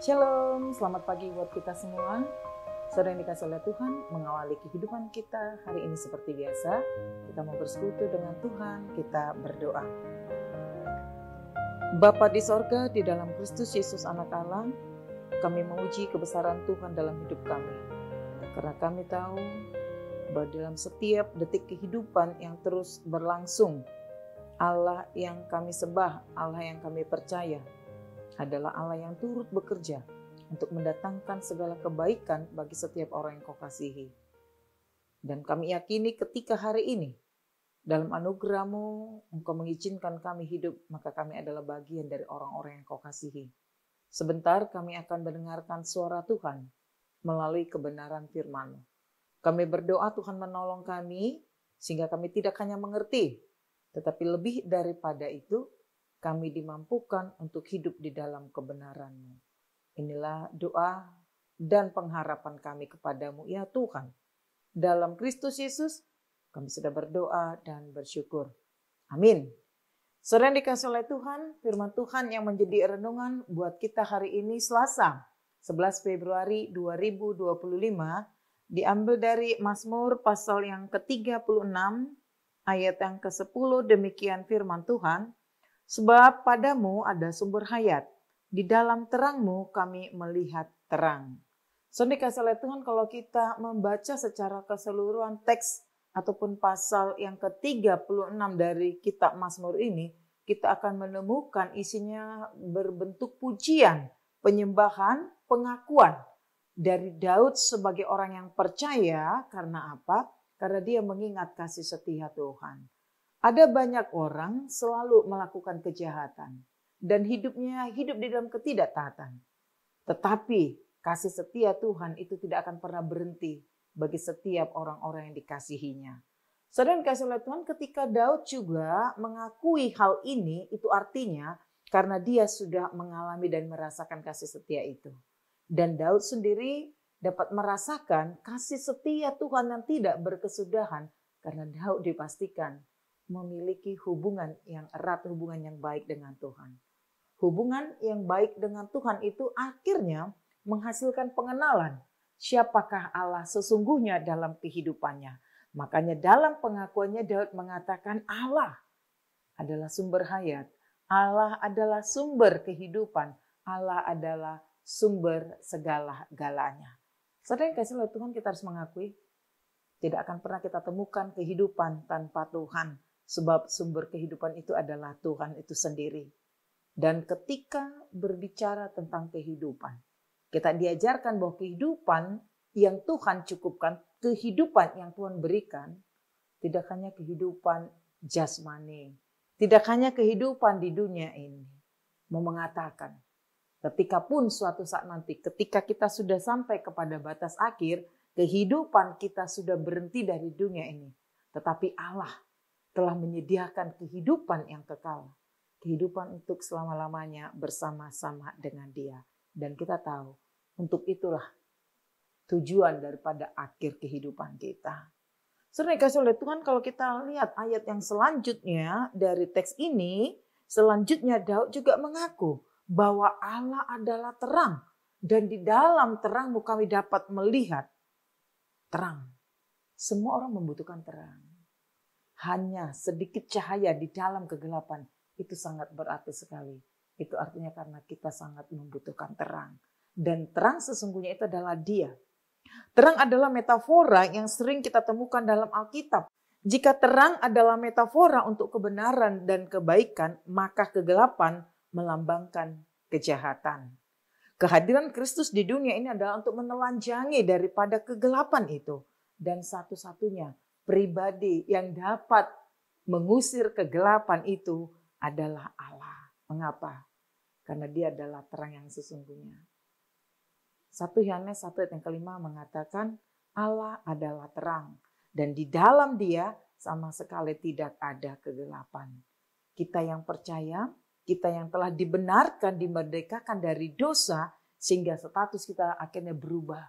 Shalom, selamat pagi buat kita semua. Saudara yang dikasih oleh Tuhan, mengawali kehidupan kita hari ini seperti biasa. Kita mau bersekutu dengan Tuhan, kita berdoa. Bapa di sorga, di dalam Kristus Yesus anak Allah, kami menguji kebesaran Tuhan dalam hidup kami. Karena kami tahu bahwa dalam setiap detik kehidupan yang terus berlangsung, Allah yang kami sembah, Allah yang kami percaya, adalah Allah yang turut bekerja untuk mendatangkan segala kebaikan bagi setiap orang yang Kau kasihi. Dan kami yakini ketika hari ini, dalam anugerah-Mu, Engkau mengizinkan kami hidup, maka kami adalah bagian dari orang-orang yang Kau kasihi. Sebentar kami akan mendengarkan suara Tuhan melalui kebenaran firman-Mu. Kami berdoa Tuhan menolong kami, sehingga kami tidak hanya mengerti, tetapi lebih daripada itu, kami dimampukan untuk hidup di dalam kebenaran-Mu. Inilah doa dan pengharapan kami kepadamu, ya Tuhan. Dalam Kristus Yesus, kami sudah berdoa dan bersyukur. Amin. Saudara yang dikasih oleh Tuhan, firman Tuhan yang menjadi renungan buat kita hari ini Selasa, 11 Februari 2025, diambil dari Mazmur pasal yang ke-36, ayat yang ke-10, demikian firman Tuhan. Sebab padamu ada sumber hayat, di dalam terangmu kami melihat terang. Saudara dikasih oleh Tuhan, kalau kita membaca secara keseluruhan teks ataupun pasal yang ke-36 dari kitab Mazmur ini, kita akan menemukan isinya berbentuk pujian, penyembahan, pengakuan dari Daud sebagai orang yang percaya. Karena apa? Karena dia mengingat kasih setia Tuhan. Ada banyak orang selalu melakukan kejahatan dan hidupnya hidup di dalam ketidaktaatan. Tetapi kasih setia Tuhan itu tidak akan pernah berhenti bagi setiap orang-orang yang dikasihinya. Saudara yang dikasihi oleh Tuhan, ketika Daud juga mengakui hal ini, itu artinya karena dia sudah mengalami dan merasakan kasih setia itu. Dan Daud sendiri dapat merasakan kasih setia Tuhan yang tidak berkesudahan karena Daud dipastikan memiliki hubungan yang erat, hubungan yang baik dengan Tuhan. Hubungan yang baik dengan Tuhan itu akhirnya menghasilkan pengenalan siapakah Allah sesungguhnya dalam kehidupannya. Makanya dalam pengakuannya Daud mengatakan Allah adalah sumber hayat, Allah adalah sumber kehidupan, Allah adalah sumber segala-galanya. Saudara yang kasih oleh Tuhan, kita harus mengakui tidak akan pernah kita temukan kehidupan tanpa Tuhan. Sebab sumber kehidupan itu adalah Tuhan itu sendiri. Dan ketika berbicara tentang kehidupan, kita diajarkan bahwa kehidupan yang Tuhan cukupkan, kehidupan yang Tuhan berikan, tidak hanya kehidupan jasmani, tidak hanya kehidupan di dunia ini. Mau mengatakan, ketika pun suatu saat nanti, ketika kita sudah sampai kepada batas akhir, kehidupan kita sudah berhenti dari dunia ini. Tetapi Allah telah menyediakan kehidupan yang kekal. Kehidupan untuk selama-lamanya bersama-sama dengan Dia. Dan kita tahu, untuk itulah tujuan daripada akhir kehidupan kita. Saudara dikasih oleh Tuhan, kalau kita lihat ayat yang selanjutnya dari teks ini, selanjutnya Daud juga mengaku bahwa Allah adalah terang. Dan di dalam terangmu kami dapat melihat terang. Semua orang membutuhkan terang. Hanya sedikit cahaya di dalam kegelapan itu sangat berarti sekali. Itu artinya karena kita sangat membutuhkan terang. Dan terang sesungguhnya itu adalah Dia. Terang adalah metafora yang sering kita temukan dalam Alkitab. Jika terang adalah metafora untuk kebenaran dan kebaikan, maka kegelapan melambangkan kejahatan. Kehadiran Kristus di dunia ini adalah untuk menelanjangi daripada kegelapan itu. Dan satu-satunya pribadi yang dapat mengusir kegelapan itu adalah Allah. Mengapa? Karena Dia adalah terang yang sesungguhnya. 1 Yohanes 1 ayat yang kelima mengatakan Allah adalah terang. Dan di dalam Dia sama sekali tidak ada kegelapan. Kita yang percaya, kita yang telah dibenarkan, dimerdekakan dari dosa, sehingga status kita akhirnya berubah.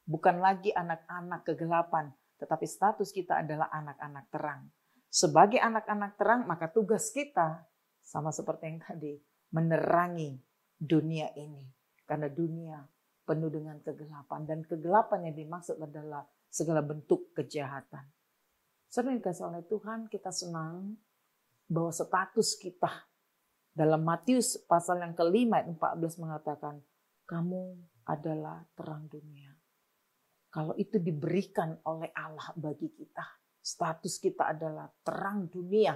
Bukan lagi anak-anak kegelapan, tetapi status kita adalah anak-anak terang. Sebagai anak-anak terang, maka tugas kita sama seperti yang tadi, menerangi dunia ini. Karena dunia penuh dengan kegelapan, dan kegelapan yang dimaksud adalah segala bentuk kejahatan. Saudara yang dikasihi oleh Tuhan, kita senang bahwa status kita dalam Matius pasal yang kelima ayat 14 mengatakan, kamu adalah terang dunia. Kalau itu diberikan oleh Allah bagi kita, status kita adalah terang dunia,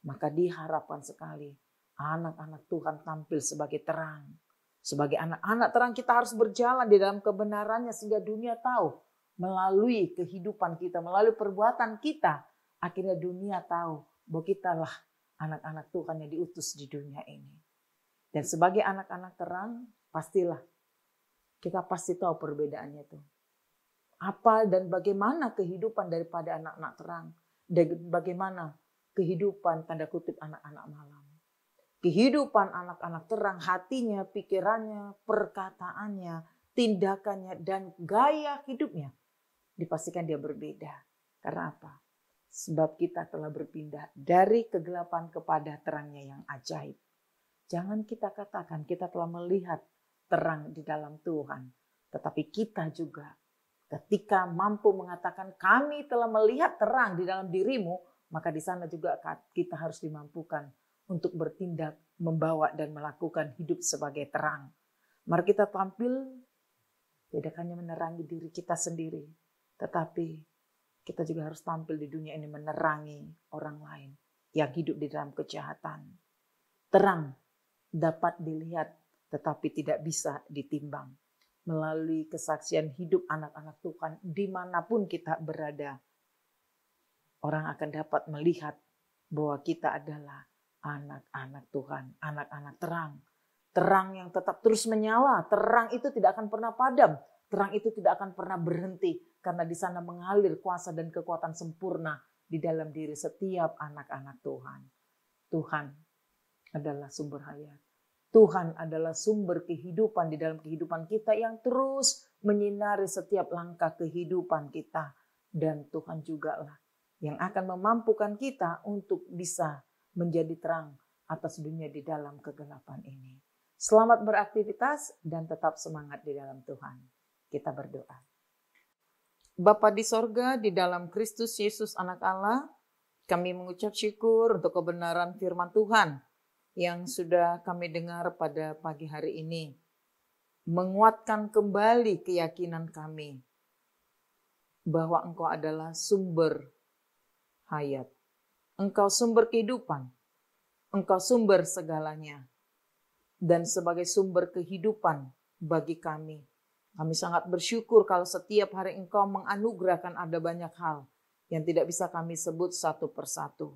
maka diharapkan sekali anak-anak Tuhan tampil sebagai terang. Sebagai anak-anak terang kita harus berjalan di dalam kebenarannya sehingga dunia tahu. Melalui kehidupan kita, melalui perbuatan kita, akhirnya dunia tahu bahwa kitalah anak-anak Tuhan yang diutus di dunia ini. Dan sebagai anak-anak terang, pastilah kita pasti tahu perbedaannya itu. Apa dan bagaimana kehidupan daripada anak-anak terang. Dan bagaimana kehidupan tanda kutip anak-anak malam. Kehidupan anak-anak terang, hatinya, pikirannya, perkataannya, tindakannya, dan gaya hidupnya. Dipastikan dia berbeda. Karena apa? Sebab kita telah berpindah dari kegelapan kepada terangnya yang ajaib. Jangan kita katakan kita telah melihat terang di dalam Tuhan. Tetapi kita juga ketika mampu mengatakan kami telah melihat terang di dalam dirimu, maka di sana juga kita harus dimampukan untuk bertindak, membawa dan melakukan hidup sebagai terang. Mari kita tampil tidak hanya menerangi diri kita sendiri, tetapi kita juga harus tampil di dunia ini menerangi orang lain yang hidup di dalam kejahatan. Terang dapat dilihat tetapi tidak bisa ditimbang. Melalui kesaksian hidup anak-anak Tuhan dimanapun kita berada, orang akan dapat melihat bahwa kita adalah anak-anak Tuhan, anak-anak terang. Terang yang tetap terus menyala, terang itu tidak akan pernah padam, terang itu tidak akan pernah berhenti, karena di sana mengalir kuasa dan kekuatan sempurna di dalam diri setiap anak-anak Tuhan. Tuhan adalah sumber hayat. Tuhan adalah sumber kehidupan di dalam kehidupan kita yang terus menyinari setiap langkah kehidupan kita. Dan Tuhan juga lah yang akan memampukan kita untuk bisa menjadi terang atas dunia di dalam kegelapan ini. Selamat beraktivitas dan tetap semangat di dalam Tuhan. Kita berdoa. Bapa di sorga, di dalam Kristus Yesus anak Allah, kami mengucap syukur untuk kebenaran firman Tuhan yang sudah kami dengar pada pagi hari ini. Menguatkan kembali keyakinan kami bahwa Engkau adalah sumber hayat. Engkau sumber kehidupan. Engkau sumber segalanya. Dan sebagai sumber kehidupan bagi kami. Kami sangat bersyukur kalau setiap hari Engkau menganugerahkan ada banyak hal yang tidak bisa kami sebut satu persatu.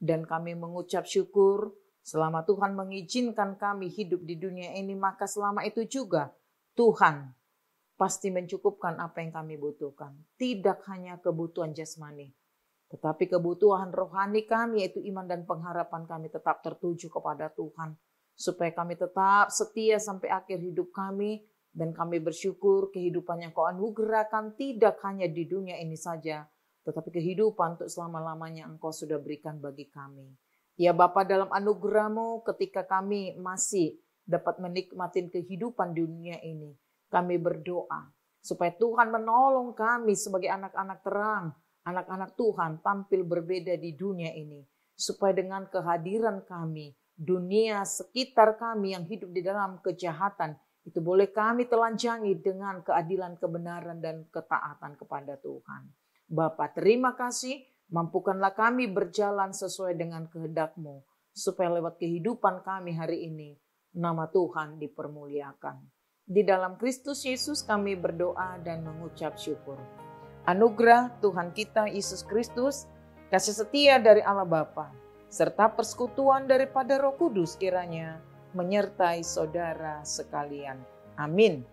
Dan kami mengucap syukur selama Tuhan mengizinkan kami hidup di dunia ini, maka selama itu juga Tuhan pasti mencukupkan apa yang kami butuhkan. Tidak hanya kebutuhan jasmani, tetapi kebutuhan rohani kami, yaitu iman dan pengharapan kami tetap tertuju kepada Tuhan. Supaya kami tetap setia sampai akhir hidup kami. Dan kami bersyukur kehidupan yang Kau anugerahkan tidak hanya di dunia ini saja, tetapi kehidupan untuk selama-lamanya Engkau sudah berikan bagi kami. Ya Bapa, dalam anugerah-Mu ketika kami masih dapat menikmati kehidupan di dunia ini, kami berdoa supaya Tuhan menolong kami sebagai anak-anak terang, anak-anak Tuhan tampil berbeda di dunia ini. Supaya dengan kehadiran kami, dunia sekitar kami yang hidup di dalam kejahatan, itu boleh kami telanjangi dengan keadilan, kebenaran, dan ketaatan kepada Tuhan. Bapa, terima kasih. Mampukanlah kami berjalan sesuai dengan kehendak-Mu, supaya lewat kehidupan kami hari ini, nama Tuhan dipermuliakan. Di dalam Kristus Yesus kami berdoa dan mengucap syukur. Anugerah Tuhan kita Yesus Kristus, kasih setia dari Allah Bapa, serta persekutuan daripada Roh Kudus kiranya menyertai saudara sekalian. Amin.